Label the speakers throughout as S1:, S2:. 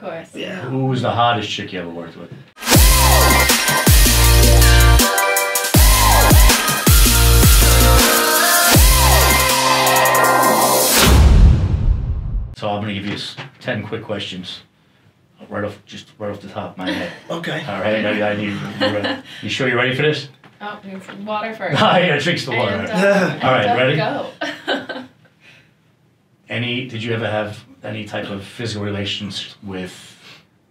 S1: course.
S2: Yeah.
S3: Who was the hottest chick you ever worked with? So I'm gonna give you 10 quick questions, right off the top of my head.
S2: Okay.
S3: All right. You sure you're ready for this?
S1: Oh, water first.
S3: Oh yeah, drinks the water.
S1: And,
S3: all right, ready?
S1: Go.
S3: Did you ever have any type of physical relations with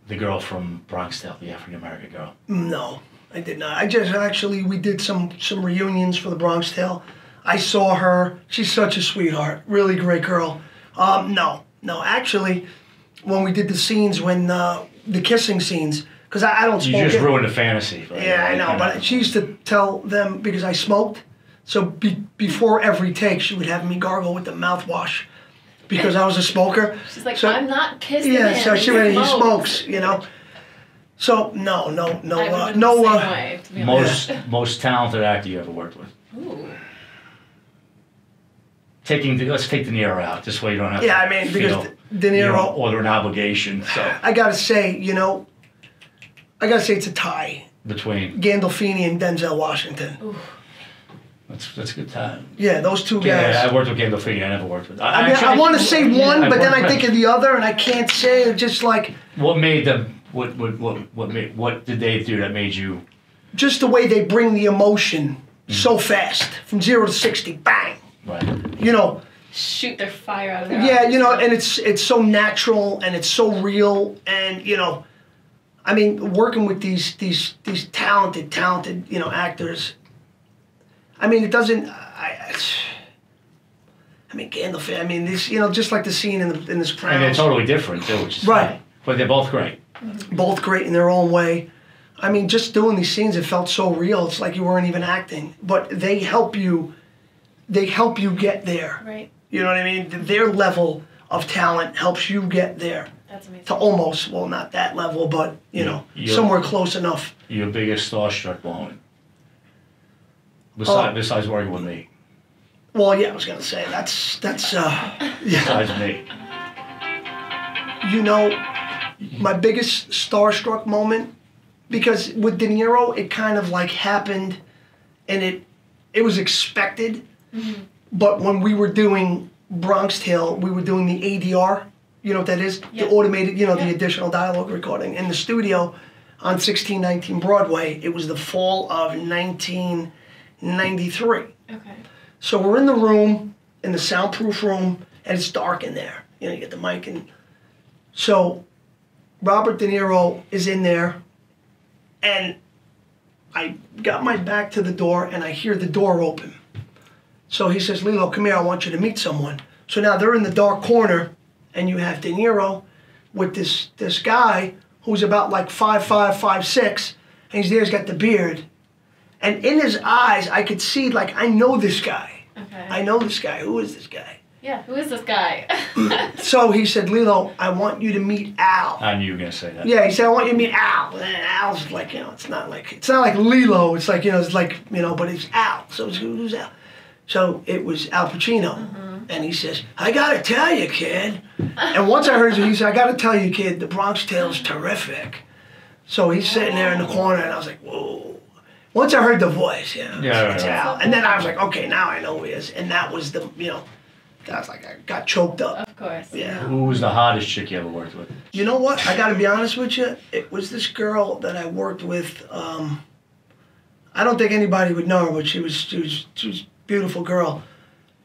S3: the girl from Bronx Tale, the African American girl?
S2: No, I did not. I just actually, we did some reunions for the Bronx Tale. I saw her. She's such a sweetheart. Really great girl. No, actually, when we did the scenes, the kissing scenes, because I don't smoke.
S3: You just ruined the fantasy.
S2: Yeah, I know, but she used to tell them, because I smoked, so before every take, she would have me gargle with the mouthwash, because I was a smoker.
S1: She's like,
S2: so,
S1: I'm not kissing
S2: yeah,
S1: him.
S2: so he smokes, you know. So, no.
S1: Way, to be
S3: most talented actor you ever worked with?
S1: Ooh.
S3: Let's take De Niro out. This way you don't have
S2: yeah,
S3: to
S2: I mean,
S3: feel,
S2: because De Niro...
S3: or an obligation, so...
S2: I gotta say, it's a tie.
S3: Between?
S2: Gandolfini and Denzel Washington.
S1: Ooh.
S3: That's a good time.
S2: Yeah, those two guys.
S3: Yeah, I worked with Gandolfini. I never worked with...
S2: I want to say one, but then I think of the other, and I can't say it. Just like...
S3: What made them... What did they do that made you...
S2: Just the way they bring the emotion so fast. From 0 to 60, bang.
S3: Right.
S2: You know...
S1: Shoot their fire out of their
S2: eyes.
S1: eyes.
S2: And it's so natural, and it's so real, and, I mean, working with these talented, actors, I mean, it doesn't, I mean, Gandalf, I mean, this, just like the scene in the Sopranos.
S3: And they're totally different, too, which is
S2: right.
S3: funny. But they're both great.
S2: Both great in their own way. I mean, just doing these scenes, it felt so real. It's like you weren't even acting. But they help you get there.
S1: Right.
S2: You know what I mean? Their level of talent helps you get there.
S1: That's amazing.
S2: To almost, well, not that level, but, somewhere close enough.
S3: Your biggest starstruck moment? Besides working with me?
S2: Well, yeah, I was going to say, that's yeah.
S3: Besides me?
S2: My biggest starstruck moment, because with De Niro, it kind of like happened, and it was expected.
S1: Mm-hmm.
S2: But when we were doing Bronx Tale, we were doing the ADR. You know what that is?
S1: Yeah.
S2: The automated, the additional dialogue recording. In the studio on 1619 Broadway, it was the fall of 1993.
S1: Okay.
S2: So we're in the room, in the soundproof room, and it's dark in there. You get the mic. And so Robert De Niro is in there, and I got my back to the door, and I hear the door open. So he says, Lillo, come here, I want you to meet someone. So now they're in the dark corner, and you have De Niro with this guy who's about like 5'5", 5'6", and he's there, he's got the beard. And in his eyes, I could see, like, I know this guy.
S1: Okay.
S2: I know this guy. Who is this guy?
S1: Yeah, who is this guy?
S2: So he said, Lillo, I want you to meet Al.
S3: I knew you were going to say that.
S2: Yeah, he said, I want you to meet Al. And Al's like, it's not like Lillo. It's like, it's like, but it's Al. So who's Al? So it was Al Pacino. Mm-hmm. And he says, I gotta tell you, kid. And once I heard it, he said, I gotta tell you, kid, the Bronx Tale's terrific. So he's sitting there in the corner, and I was like, whoa. Once I heard the voice, it's Al. And then I was like, okay, now I know who he is. And that was the, I was like, I got choked up.
S1: Of course.
S2: Yeah.
S3: Who was the hottest chick you ever worked with?
S2: You know what? I gotta be honest with you. It was this girl that I worked with. I don't think anybody would know her, but she was a beautiful girl.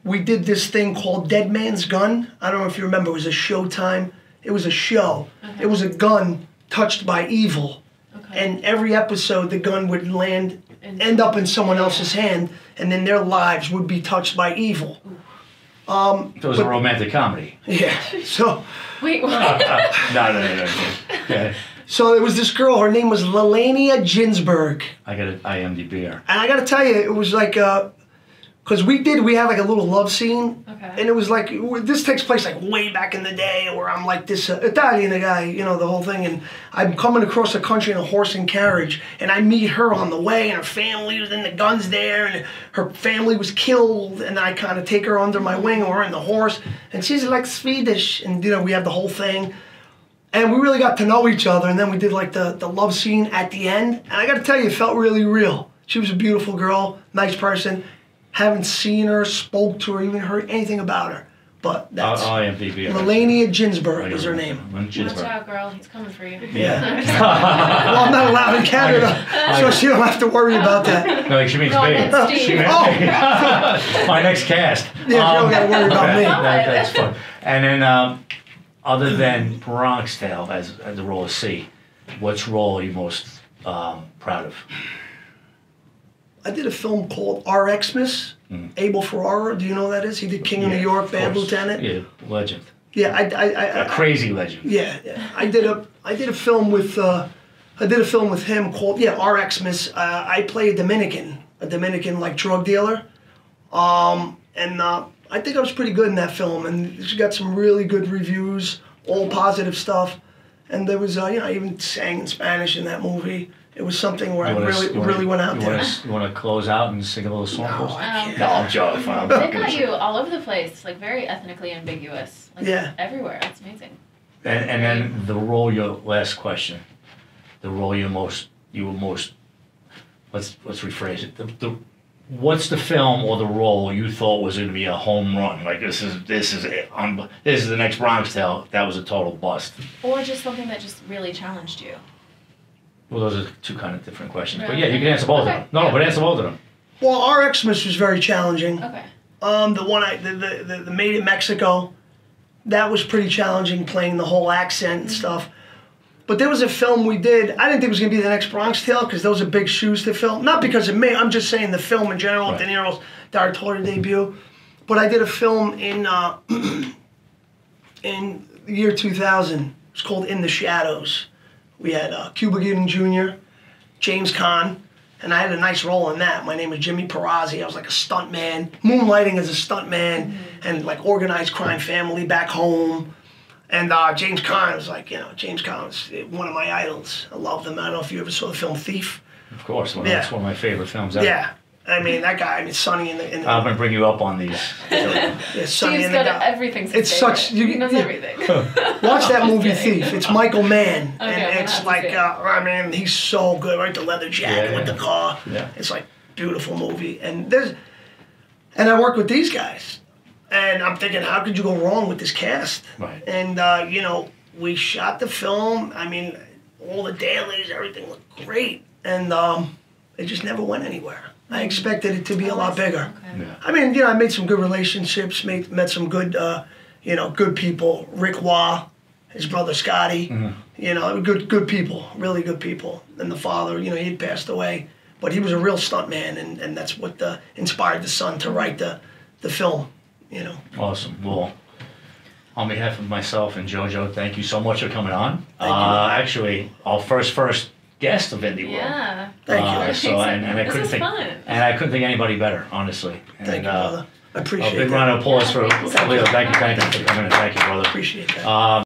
S2: We did this thing called Dead Man's Gun. I don't know if you remember. It was a Showtime. It was a show. Okay. It was a gun touched by evil. Okay. And every episode, the gun would end up in someone else's hand, and then their lives would be touched by evil.
S3: So it was a romantic comedy.
S2: Yeah. So.
S1: Wait, what?
S3: No. Yeah.
S2: So it was this girl. Her name was Lelania Ginsberg.
S3: I got an IMDb her.
S2: And I got to tell you, it was like, because we had like a little love scene. Okay. And it was like, this takes place like way back in the day, where I'm like this Italian guy, the whole thing. And I'm coming across the country in a horse and carriage, and I meet her on the way, and her family was in the guns there, and her family was killed, and I kind of take her under my wing, and we're in the horse, and she's like Swedish, and we have the whole thing. And we really got to know each other, and then we did like the love scene at the end. And I got to tell you, it felt really real. She was a beautiful girl, nice person. Haven't seen her, spoke to her, even heard anything about her. But that's Melania Ginsberg is her name.
S1: Watch out, girl. He's coming for you.
S2: Yeah. Well, I'm not allowed in Canada, so she don't have to worry about that.
S3: No, she means
S1: No,
S3: me.
S1: that's Steve.
S3: She meant me. My next cast.
S2: Yeah, you don't got to worry about me.
S3: That's fun. And then, other than Bronx Tale as the role of C, which role are you most proud of?
S2: I did a film called RXmas. Abel Ferrara, do you know who that is? He did King of New York, Bad Lieutenant.
S3: Yeah, legend.
S2: Yeah,
S3: A crazy legend.
S2: Yeah, I did a film with him called RXmas. I play a Dominican like drug dealer, and I think I was pretty good in that film. And she got some really good reviews, all positive stuff. And there was I even sang in Spanish in that movie. It was something where I really went out there.
S3: You want to close out and sing a little song for us?
S2: I can't.
S3: No, I'm joking.
S1: They've got you all over the place, like very ethnically ambiguous. Like everywhere. That's amazing.
S3: And then the role, your last question, the role you were most, let's rephrase it. What's the film or the role you thought was going to be a home run? Like this is the next Bronx Tale. That was a total bust.
S1: Or just something that just really challenged you.
S3: Well, those are two kind of different questions. But yeah, you can answer both of them. No, but answer both of them.
S2: Well, RXmas was very challenging.
S1: Okay.
S2: The one the Made in Mexico, that was pretty challenging, playing the whole accent and stuff. But there was a film we did. I didn't think it was going to be the next Bronx Tale because those are big shoes to fill. Not because of me. I'm just saying the film in general, right. De Niro's directorial debut. But I did a film in the year 2000. It's called In the Shadows. We had Cuba Gooding Jr., James Caan, and I had a nice role in that. My name was Jimmy Perazzi. I was like a stunt man, moonlighting as a stunt man, and like organized crime family back home. And James Caan was like, James Caan was one of my idols. I loved him. I don't know if you ever saw the film Thief.
S3: Of course, that's one of my favorite films ever.
S2: Yeah. I mean, that guy, Sonny in the
S3: I'm going to bring you up on these.
S1: Steve's got everything. He knows everything.
S2: Watch that movie Thief. It's Michael Mann.
S1: Okay,
S2: and it's like, he's so good, right? The leather jacket with the car. Yeah. It's like, beautiful movie. And I work with these guys. And I'm thinking, how could you go wrong with this cast?
S3: Right.
S2: And, we shot the film. I mean, all the dailies, everything looked great. And it just never went anywhere. I expected it to be a lot bigger.
S3: Okay. Yeah.
S2: I mean, I made some good relationships, met some good, good people. Rick Waugh, his brother Scotty, good people, really good people. And the father, he had passed away, but he was a real stuntman, and that's what inspired the son to write the film,
S3: Awesome. Well, on behalf of myself and JoJo, thank you so much for coming on.
S2: Thank you.
S3: Actually, our first guest of Indie World.
S1: Yeah.
S2: Thank you.
S3: So and I couldn't think
S1: fun.
S3: and I couldn't think anybody better, honestly.
S2: Thank you, brother. I appreciate
S3: a big
S2: that.
S3: round of applause for Leo. Thank you for coming in. Thank you, brother.
S2: Appreciate that.